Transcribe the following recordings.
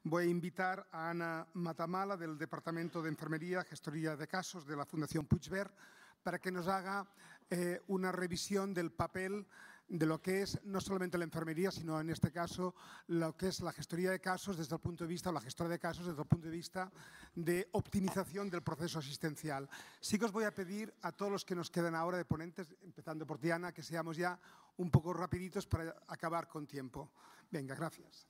Voy a invitar a Ana Matamala, del Departamento de Enfermería, Gestoría de Casos de la Fundación Puigverd, para que nos haga una revisión del papel de lo que es no solamente la enfermería, sino en este caso lo que es la gestoría de casos desde el punto de vista, o la gestora de casos desde el punto de vista de optimización del proceso asistencial. Sí que os voy a pedir a todos los que nos quedan ahora de ponentes, empezando por Diana, que seamos ya un poco rapiditos para acabar con tiempo. Venga, gracias.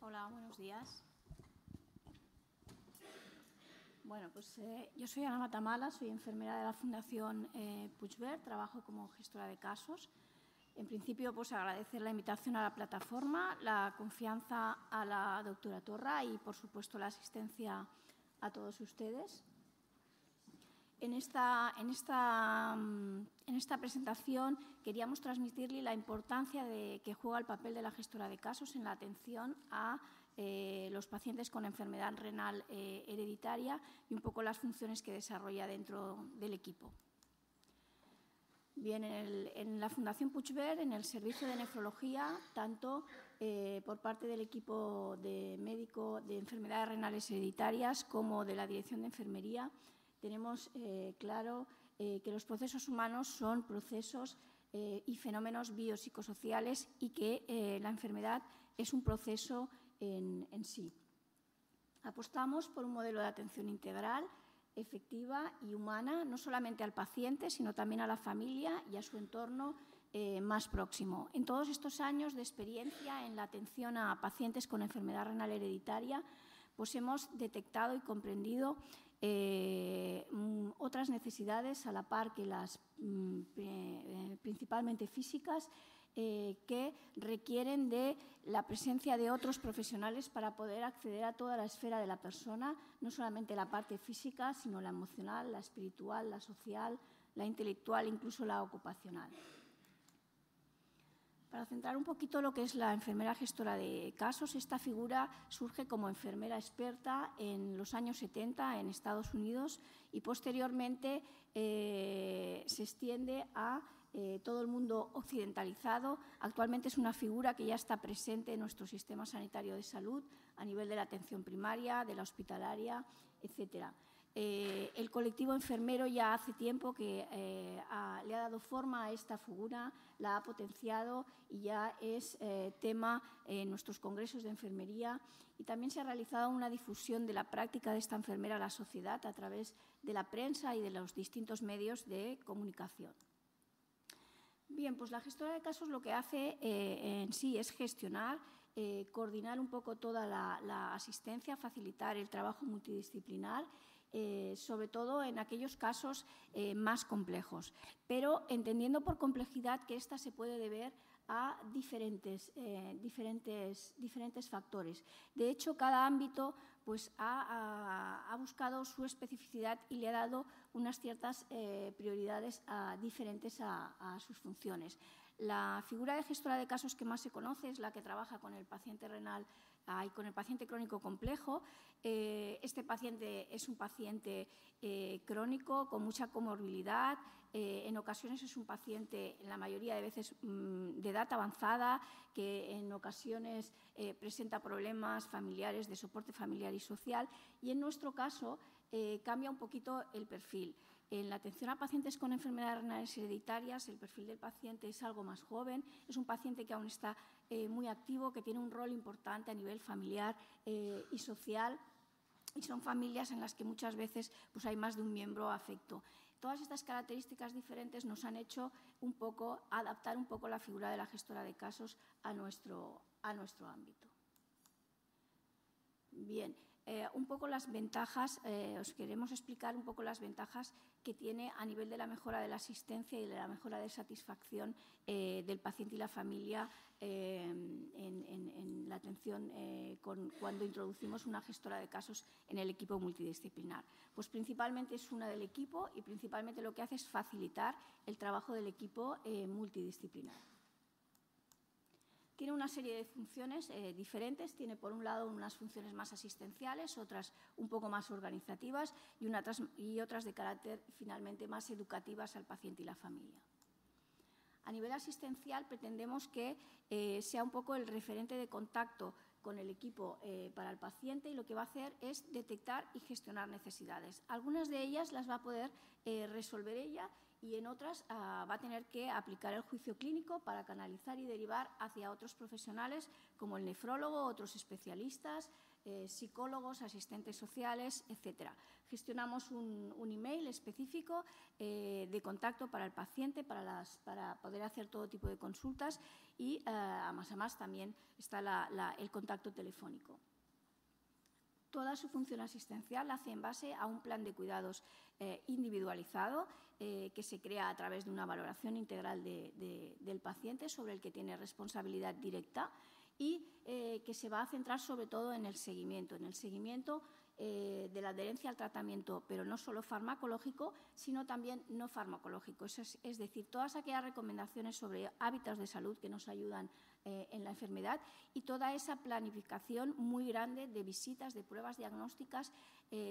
Hola, buenos días. Bueno, pues yo soy Ana Matamala, soy enfermera de la Fundación Puigverd, trabajo como gestora de casos. En principio, pues agradecer la invitación a la plataforma, la confianza a la doctora Torra y, por supuesto, la asistencia a todos ustedes. En esta presentación queríamos transmitirle la importancia que juega el papel de la gestora de casos en la atención a los pacientes con enfermedad renal hereditaria y un poco las funciones que desarrolla dentro del equipo. Bien, en la Fundación Puigverd, en el servicio de nefrología, tanto por parte del equipo de médico de enfermedades renales hereditarias como de la dirección de enfermería, tenemos claro que los procesos humanos son procesos y fenómenos biopsicosociales y que la enfermedad es un proceso en sí. Apostamos por un modelo de atención integral, efectiva y humana, no solamente al paciente, sino también a la familia y a su entorno más próximo. En todos estos años de experiencia en la atención a pacientes con enfermedad renal hereditaria, pues hemos detectado y comprendido otras necesidades a la par que las principalmente físicas que requieren de la presencia de otros profesionales para poder acceder a toda la esfera de la persona, no solamente la parte física, sino la emocional, la espiritual, la social, la intelectual, incluso la ocupacional. Para centrar un poquito lo que es la enfermera gestora de casos, esta figura surge como enfermera experta en los años 70 en Estados Unidos y posteriormente se extiende a todo el mundo occidentalizado. Actualmente es una figura que ya está presente en nuestro sistema sanitario de salud a nivel de la atención primaria, de la hospitalaria, etcétera. El colectivo enfermero ya hace tiempo que le ha dado forma a esta figura, la ha potenciado y ya es tema en nuestros congresos de enfermería, y también se ha realizado una difusión de la práctica de esta enfermera a la sociedad a través de la prensa y de los distintos medios de comunicación. Bien, pues la gestora de casos lo que hace en sí es gestionar, coordinar un poco toda la asistencia, facilitar el trabajo multidisciplinar, sobre todo en aquellos casos más complejos, pero entendiendo por complejidad que esta se puede deber a diferentes factores. De hecho, cada ámbito pues, ha buscado su especificidad y le ha dado unas ciertas prioridades diferentes a sus funciones. La figura de gestora de casos que más se conoce es la que trabaja con el paciente renal y con el paciente crónico complejo. Este paciente es un paciente crónico con mucha comorbilidad. En ocasiones es un paciente, en la mayoría de veces, de edad avanzada, que en ocasiones presenta problemas familiares, de soporte familiar y social. Y en nuestro caso cambia un poquito el perfil. En la atención a pacientes con enfermedades renales hereditarias, el perfil del paciente es algo más joven, es un paciente que aún está muy activo, que tiene un rol importante a nivel familiar y social, y son familias en las que muchas veces pues, hay más de un miembro afecto. Todas estas características diferentes nos han hecho adaptar un poco la figura de la gestora de casos a nuestro ámbito. Bien. Un poco las ventajas, os queremos explicar un poco las ventajas que tiene a nivel de la mejora de la asistencia y de la mejora de satisfacción del paciente y la familia en la atención cuando introducimos una gestora de casos en el equipo multidisciplinar. Pues principalmente es una del equipo y principalmente lo que hace es facilitar el trabajo del equipo multidisciplinar. Tiene una serie de funciones diferentes. Tiene, por un lado, unas funciones más asistenciales, otras un poco más organizativas y otras de carácter, finalmente, más educativas al paciente y la familia. A nivel asistencial pretendemos que sea un poco el referente de contacto con el equipo para el paciente y lo que va a hacer es detectar y gestionar necesidades. Algunas de ellas las va a poder resolver ella y en otras va a tener que aplicar el juicio clínico para canalizar y derivar hacia otros profesionales como el nefrólogo, otros especialistas, psicólogos, asistentes sociales, etc. Gestionamos un email específico de contacto para el paciente para poder hacer todo tipo de consultas y, a más, también está el contacto telefónico. Toda su función asistencial la hace en base a un plan de cuidados individualizado que se crea a través de una valoración integral del paciente sobre el que tiene responsabilidad directa y que se va a centrar sobre todo en el seguimiento de la adherencia al tratamiento, pero no solo farmacológico, sino también no farmacológico. Es decir, todas aquellas recomendaciones sobre hábitos de salud que nos ayudan en la enfermedad y toda esa planificación muy grande de visitas, de pruebas diagnósticas,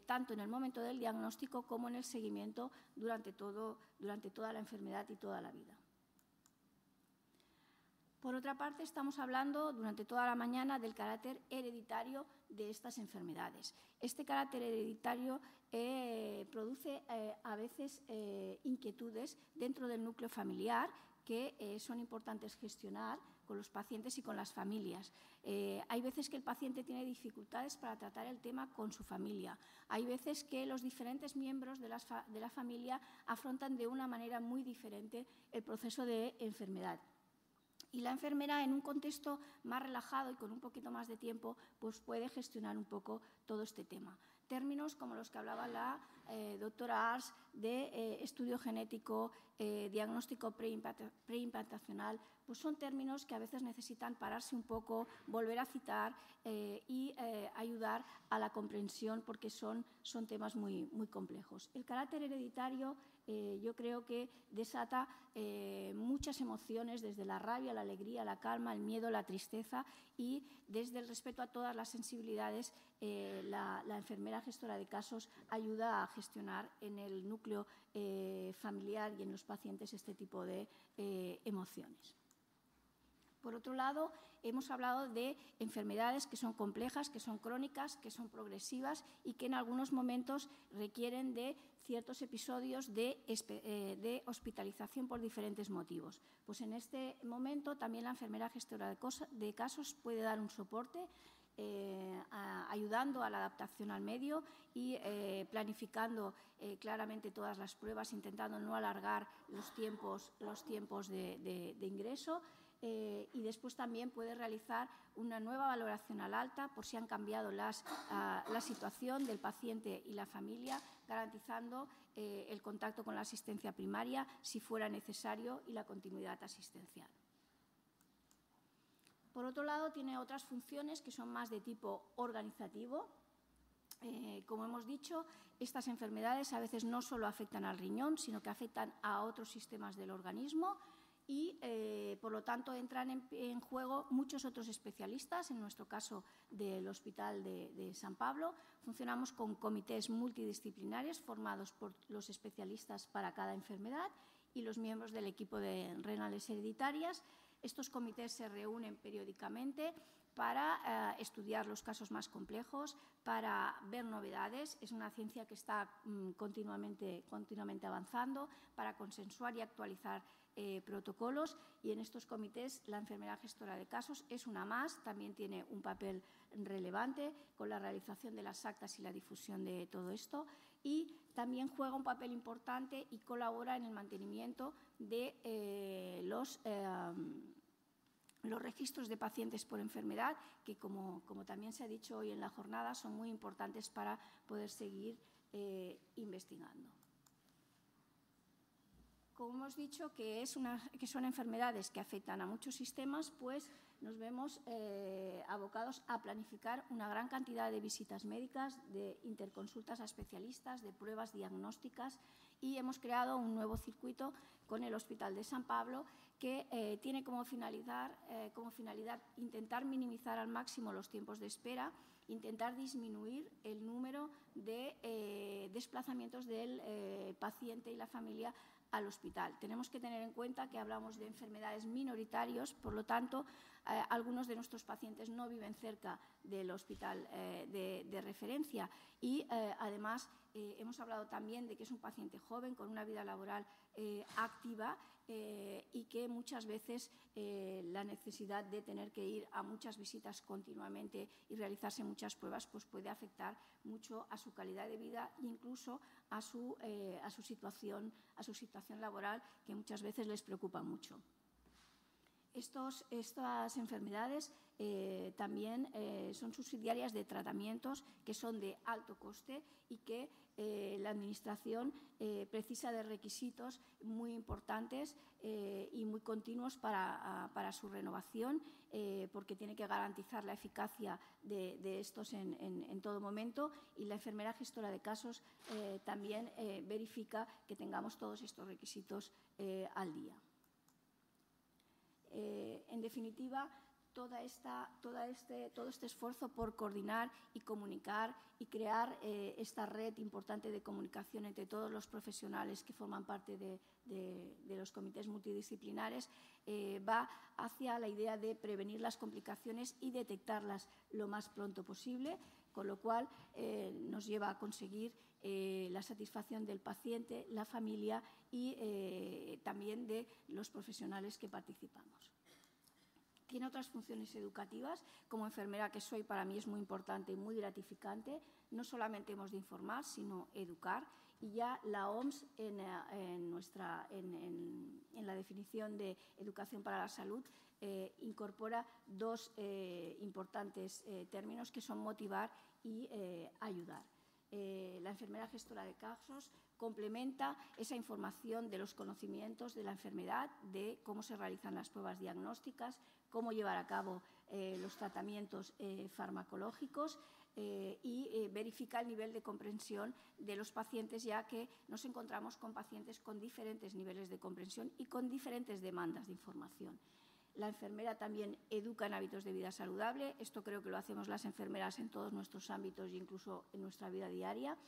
tanto en el momento del diagnóstico como en el seguimiento durante toda la enfermedad y toda la vida. Por otra parte, estamos hablando durante toda la mañana del carácter hereditario de estas enfermedades. Este carácter hereditario produce a veces inquietudes dentro del núcleo familiar que son importantes gestionar con los pacientes y con las familias. Hay veces que el paciente tiene dificultades para tratar el tema con su familia. Hay veces que los diferentes miembros de la familia afrontan de una manera muy diferente el proceso de enfermedad. Y la enfermera, en un contexto más relajado y con un poquito más de tiempo, pues puede gestionar un poco todo este tema. Términos como los que hablaba la doctora Ars de estudio genético, diagnóstico preimplantacional, pues son términos que a veces necesitan pararse un poco, volver a citar y ayudar a la comprensión porque son temas muy, muy complejos. El carácter hereditario yo creo que desata muchas emociones, desde la rabia, la alegría, la calma, el miedo, la tristeza y desde el respeto a todas las sensibilidades, la enfermera gestora de casos ayuda a gestionar en el núcleo familiar y en los pacientes este tipo de emociones. Por otro lado, hemos hablado de enfermedades que son complejas, que son crónicas, que son progresivas y que en algunos momentos requieren de ciertos episodios de hospitalización por diferentes motivos. Pues en este momento también la enfermera gestora de casos puede dar un soporte ayudando a la adaptación al medio y planificando claramente todas las pruebas, intentando no alargar los tiempos de ingreso. Y después también puede realizar una nueva valoración al alta por si han cambiado la situación del paciente y la familia, garantizando el contacto con la asistencia primaria si fuera necesario y la continuidad asistencial. Por otro lado, tiene otras funciones que son más de tipo organizativo. Como hemos dicho, estas enfermedades a veces no solo afectan al riñón, sino que afectan a otros sistemas del organismo. Y, por lo tanto, entran en juego muchos otros especialistas, en nuestro caso del Hospital de San Pablo. Funcionamos con comités multidisciplinarios formados por los especialistas para cada enfermedad y los miembros del equipo de renales hereditarias. Estos comités se reúnen periódicamente para estudiar los casos más complejos, para ver novedades. Es una ciencia que está continuamente avanzando, para consensuar y actualizar protocolos, y en estos comités la enfermera gestora de casos es una más, también tiene un papel relevante con la realización de las actas y la difusión de todo esto, y también juega un papel importante y colabora en el mantenimiento de los registros de pacientes por enfermedad, que como también se ha dicho hoy en la jornada, son muy importantes para poder seguir investigando. Como hemos dicho que son enfermedades que afectan a muchos sistemas, pues nos vemos abocados a planificar una gran cantidad de visitas médicas, de interconsultas a especialistas, de pruebas diagnósticas, y hemos creado un nuevo circuito con el Hospital de San Pablo que tiene como finalidad intentar minimizar al máximo los tiempos de espera, intentar disminuir el número de desplazamientos del paciente y la familia al hospital. Tenemos que tener en cuenta que hablamos de enfermedades minoritarias, por lo tanto, algunos de nuestros pacientes no viven cerca del hospital de referencia y, además, hemos hablado también de que es un paciente joven con una vida laboral activa y que muchas veces la necesidad de tener que ir a muchas visitas continuamente y realizarse muchas pruebas pues puede afectar mucho a su calidad de vida e incluso a su situación laboral, que muchas veces les preocupa mucho. Estas enfermedades también son subsidiarias de tratamientos que son de alto coste y que la Administración precisa de requisitos muy importantes y muy continuos para su renovación, porque tiene que garantizar la eficacia de estos en todo momento, y la enfermera gestora de casos también verifica que tengamos todos estos requisitos al día. En definitiva, todo este esfuerzo por coordinar y comunicar y crear esta red importante de comunicación entre todos los profesionales que forman parte de los comités multidisciplinares va hacia la idea de prevenir las complicaciones y detectarlas lo más pronto posible, con lo cual nos lleva a conseguir la satisfacción del paciente, la familia y también de los profesionales que participamos. Tiene otras funciones educativas. Como enfermera que soy, para mí es muy importante y muy gratificante. No solamente hemos de informar, sino educar. Y ya la OMS, en la definición de educación para la salud, incorpora dos importantes términos que son motivar y ayudar. La enfermera gestora de casos complementa esa información de los conocimientos de la enfermedad, de cómo se realizan las pruebas diagnósticas, cómo llevar a cabo los tratamientos farmacológicos y verifica el nivel de comprensión de los pacientes, ya que nos encontramos con pacientes con diferentes niveles de comprensión y con diferentes demandas de información. La enfermera también educa en hábitos de vida saludable. Esto creo que lo hacemos las enfermeras en todos nuestros ámbitos e incluso en nuestra vida diaria.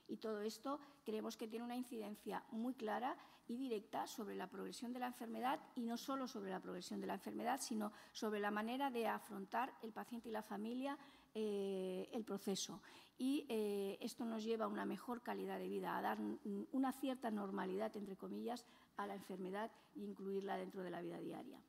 Y todo esto creemos que tiene una incidencia muy clara y directa sobre la progresión de la enfermedad, y no solo sobre la progresión de la enfermedad, sino sobre la manera de afrontar el paciente y la familia el proceso. Y esto nos lleva a una mejor calidad de vida, a dar una cierta normalidad, entre comillas, a la enfermedad e incluirla dentro de la vida diaria.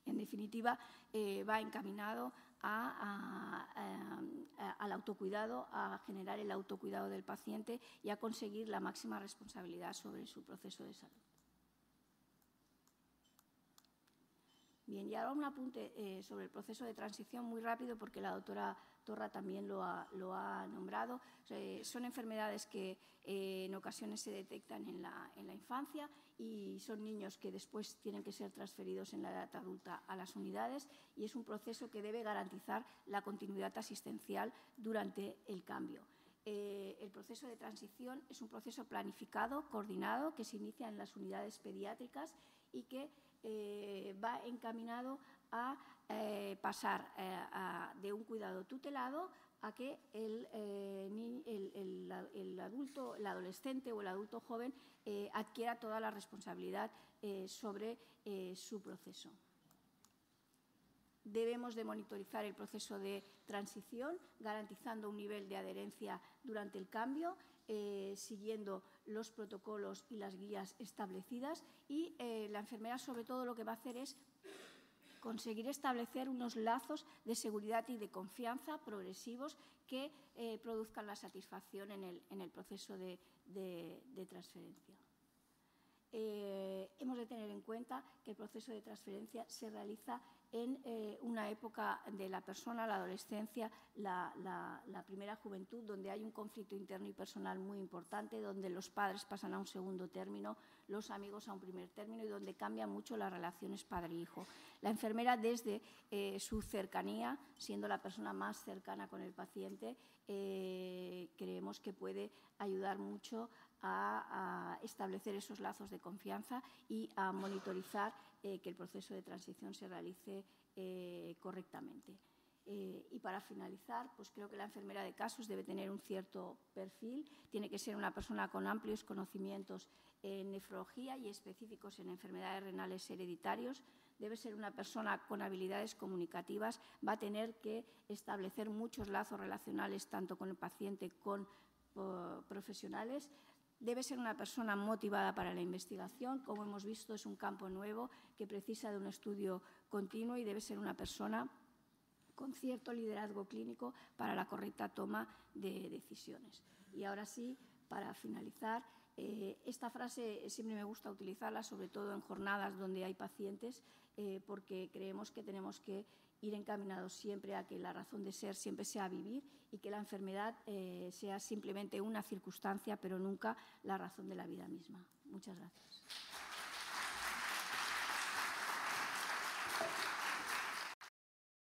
En definitiva, va encaminado al autocuidado, a generar el autocuidado del paciente y a conseguir la máxima responsabilidad sobre su proceso de salud. Bien, y ahora un apunte sobre el proceso de transición muy rápido, porque la doctora Torra también lo ha nombrado. Son enfermedades que en ocasiones se detectan en la infancia y son niños que después tienen que ser transferidos en la edad adulta a las unidades, y es un proceso que debe garantizar la continuidad asistencial durante el cambio. El proceso de transición es un proceso planificado, coordinado, que se inicia en las unidades pediátricas y que va encaminado a pasar de un cuidado tutelado a que el adolescente o el adulto joven adquiera toda la responsabilidad sobre su proceso. Debemos de monitorizar el proceso de transición, garantizando un nivel de adherencia durante el cambio, siguiendo los protocolos y las guías establecidas, y la enfermera sobre todo lo que va a hacer es conseguir establecer unos lazos de seguridad y de confianza progresivos que produzcan la satisfacción en el proceso de transferencia. Hemos de tener en cuenta que el proceso de transferencia se realiza en una época de la persona, la adolescencia, la primera juventud, donde hay un conflicto interno y personal muy importante, donde los padres pasan a un segundo término, los amigos a un primer término, y donde cambian mucho las relaciones padre-hijo. La enfermera, desde su cercanía, siendo la persona más cercana con el paciente, creemos que puede ayudar mucho a establecer esos lazos de confianza y a monitorizar que el proceso de transición se realice correctamente. Y para finalizar, pues creo que la enfermera de casos debe tener un cierto perfil, tiene que ser una persona con amplios conocimientos en nefrología y específicos en enfermedades renales hereditarias, debe ser una persona con habilidades comunicativas, va a tener que establecer muchos lazos relacionales tanto con el paciente como con profesionales. Debe ser una persona motivada para la investigación, como hemos visto es un campo nuevo que precisa de un estudio continuo y debe ser una persona con cierto liderazgo clínico para la correcta toma de decisiones. Y ahora sí, para finalizar, esta frase siempre me gusta utilizarla, sobre todo en jornadas donde hay pacientes, porque creemos que tenemos que ir encaminados siempre a que la razón de ser siempre sea vivir y que la enfermedad sea simplemente una circunstancia, pero nunca la razón de la vida misma. Muchas gracias.